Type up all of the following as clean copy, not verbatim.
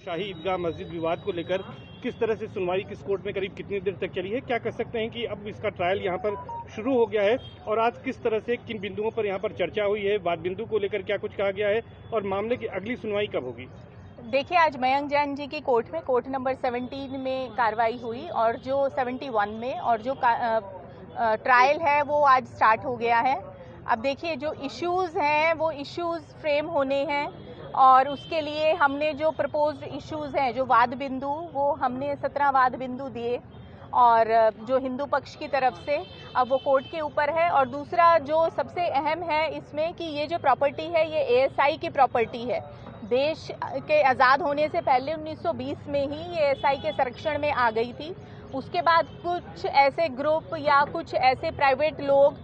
शाही ईदगाह मस्जिद विवाद को लेकर किस तरह से सुनवाई किस कोर्ट में करीब कितनी देर तक चली है, क्या कह सकते हैं कि अब इसका ट्रायल यहाँ पर शुरू हो गया है और आज किस तरह से किन बिंदुओं पर यहाँ पर चर्चा हुई है, वाद बिंदु को लेकर क्या कुछ कहा गया है और मामले की अगली सुनवाई कब होगी? देखिए, आज मयंक जैन जी की कोर्ट में कोर्ट नंबर 17 में कार्रवाई हुई और जो 71 में और जो ट्रायल है वो आज स्टार्ट हो गया है। अब देखिए, जो इश्यूज़ हैं वो इश्यूज़ फ्रेम होने हैं और उसके लिए हमने जो प्रपोज्ड इश्यूज़ हैं, जो वाद बिंदु, वो हमने 17 वाद बिंदु दिए और जो हिंदू पक्ष की तरफ से अब वो कोर्ट के ऊपर है। और दूसरा जो सबसे अहम है इसमें कि ये जो प्रॉपर्टी है ये एएसआई की प्रॉपर्टी है। देश के आज़ाद होने से पहले 1920 में ही ये एएसआई के संरक्षण में आ गई थी। उसके बाद कुछ ऐसे ग्रुप या कुछ ऐसे प्राइवेट लोग,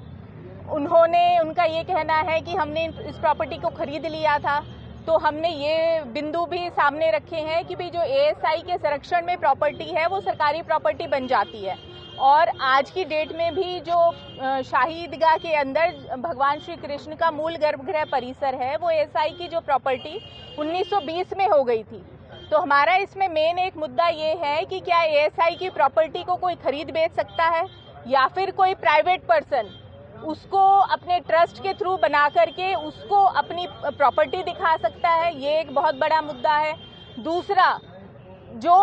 उनका ये कहना है कि हमने इस प्रॉपर्टी को खरीद लिया था। तो हमने ये बिंदु भी सामने रखे हैं कि भाई जो एएसआई के संरक्षण में प्रॉपर्टी है वो सरकारी प्रॉपर्टी बन जाती है। और आज की डेट में भी जो शाही ईदगाह के अंदर भगवान श्री कृष्ण का मूल गर्भगृह परिसर है वो एएसआई की जो प्रॉपर्टी 1920 में हो गई थी। तो हमारा इसमें मेन एक मुद्दा ये है कि क्या एएसआई की प्रॉपर्टी को कोई खरीद बेच सकता है या फिर कोई प्राइवेट पर्सन उसको अपने ट्रस्ट के थ्रू बना करके उसको अपनी प्रॉपर्टी दिखा सकता है। ये एक बहुत बड़ा मुद्दा है। दूसरा, जो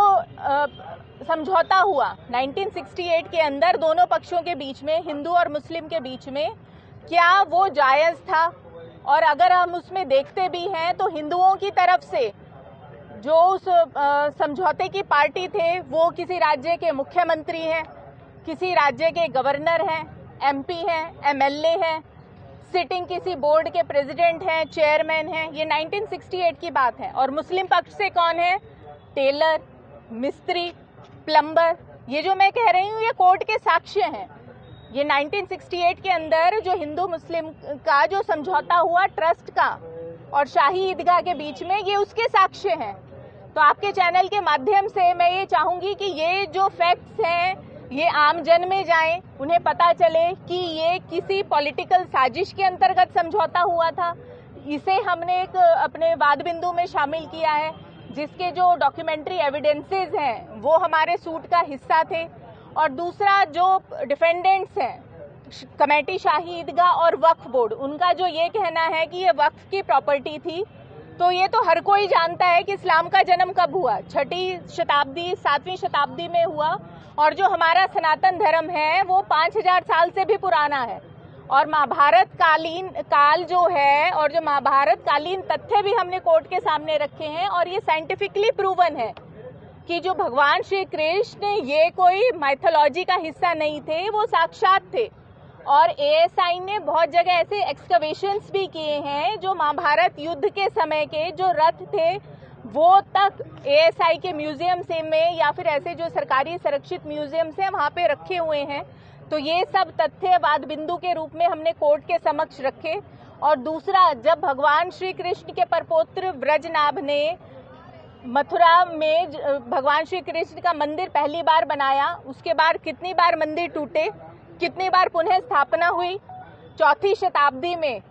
समझौता हुआ 1968 के अंदर दोनों पक्षों के बीच में, हिंदू और मुस्लिम के बीच में, क्या वो जायज़ था? और अगर हम उसमें देखते भी हैं तो हिंदुओं की तरफ से जो उस समझौते की पार्टी थे वो किसी राज्य के मुख्यमंत्री हैं, किसी राज्य के गवर्नर हैं, एमपी हैं, एमएलए हैं, सिटिंग किसी बोर्ड के प्रेसिडेंट हैं, चेयरमैन हैं। ये 1968 की बात है। और मुस्लिम पक्ष से कौन है? टेलर, मिस्त्री, प्लम्बर। ये जो मैं कह रही हूँ ये कोर्ट के साक्ष्य हैं। ये 1968 के अंदर जो हिंदू मुस्लिम का जो समझौता हुआ ट्रस्ट का और शाही ईदगाह के बीच में, ये उसके साक्ष्य हैं। तो आपके चैनल के माध्यम से मैं ये चाहूँगी कि ये जो फैक्ट्स हैं ये आम जन में जाएं, उन्हें पता चले कि ये किसी पॉलिटिकल साजिश के अंतर्गत समझौता हुआ था। इसे हमने एक अपने वाद बिंदु में शामिल किया है, जिसके जो डॉक्यूमेंट्री एविडेंसेस हैं वो हमारे सूट का हिस्सा थे। और दूसरा, जो डिफेंडेंट्स हैं, कमेटी शाही ईदगाह और वक्फ बोर्ड, उनका जो ये कहना है कि ये वक्फ की प्रॉपर्टी थी, तो ये तो हर कोई जानता है कि इस्लाम का जन्म कब हुआ, 6वीं शताब्दी 7वीं शताब्दी में हुआ। और जो हमारा सनातन धर्म है वो 5000 साल से भी पुराना है। और महाभारत कालीन काल जो है और जो महाभारत कालीन तथ्य भी हमने कोर्ट के सामने रखे हैं और ये साइंटिफिकली प्रूवन है कि जो भगवान श्री कृष्ण ये कोई माइथोलॉजी का हिस्सा नहीं थे, वो साक्षात थे। और एएसआई ने बहुत जगह ऐसे एक्सकवेशंस भी किए हैं जो महाभारत युद्ध के समय के जो रथ थे वो तक एएसआई के म्यूजियम से में या फिर ऐसे जो सरकारी संरक्षित म्यूजियम से वहाँ पे रखे हुए हैं। तो ये सब तथ्य वाद बिंदु के रूप में हमने कोर्ट के समक्ष रखे। और दूसरा, जब भगवान श्री कृष्ण के परपौत्र ब्रजनाभ ने मथुरा में भगवान श्री कृष्ण का मंदिर पहली बार बनाया, उसके बाद कितनी बार मंदिर टूटे, कितनी बार पुनः स्थापना हुई। 4वीं शताब्दी में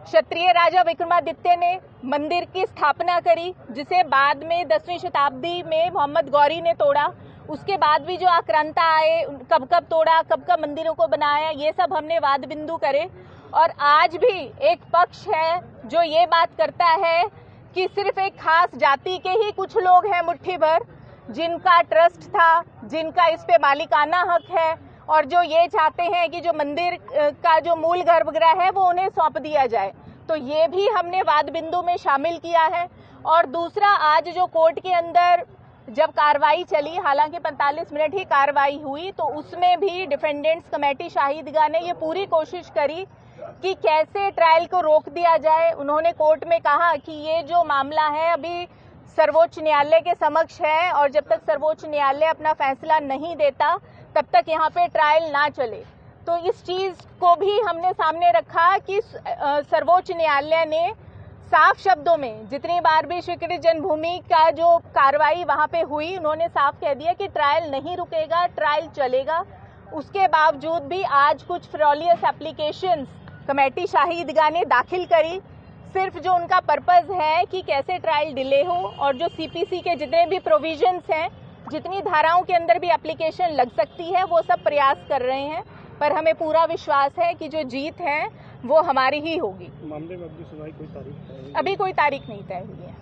क्षत्रिय राजा विक्रमादित्य ने मंदिर की स्थापना करी, जिसे बाद में 10वीं शताब्दी में मोहम्मद गौरी ने तोड़ा। उसके बाद भी जो आक्रांता आए, कब कब तोड़ा, कब कब मंदिरों को बनाया, ये सब हमने वाद बिंदु करे। और आज भी एक पक्ष है जो ये बात करता है कि सिर्फ एक खास जाति के ही कुछ लोग हैं मुट्ठी भर जिनका ट्रस्ट था, जिनका इस पे मालिकाना हक है और जो ये चाहते हैं कि जो मंदिर का जो मूल गर्भगृह है वो उन्हें सौंप दिया जाए। तो ये भी हमने वाद बिंदु में शामिल किया है। और दूसरा, आज जो कोर्ट के अंदर जब कार्रवाई चली, हालांकि 45 मिनट ही कार्रवाई हुई, तो उसमें भी डिफेंडेंट्स कमेटी शाही ईदगाह ने ये पूरी कोशिश करी कि कैसे ट्रायल को रोक दिया जाए। उन्होंने कोर्ट में कहा कि ये जो मामला है अभी सर्वोच्च न्यायालय के समक्ष है और जब तक सर्वोच्च न्यायालय अपना फैसला नहीं देता तब तक यहाँ पे ट्रायल ना चले। तो इस चीज़ को भी हमने सामने रखा कि सर्वोच्च न्यायालय ने साफ शब्दों में, जितनी बार भी स्वीकृत जन्मभूमि का जो कार्रवाई वहाँ पे हुई, उन्होंने साफ कह दिया कि ट्रायल नहीं रुकेगा, ट्रायल चलेगा। उसके बावजूद भी आज कुछ फ्रॉलियस एप्लीकेशंस कमेटी शाही ईदगाह ने दाखिल करी। सिर्फ जो उनका पर्पस है कि कैसे ट्रायल डिले हो और जो सीपीसी के जितने भी प्रोविजंस हैं, जितनी धाराओं के अंदर भी एप्लीकेशन लग सकती है, वो सब प्रयास कर रहे हैं। पर हमें पूरा विश्वास है कि जो जीत है वो हमारी ही होगी। मामले में अभी सुनवाई कोई तारीख है? अभी कोई तारीख नहीं तय हुई है।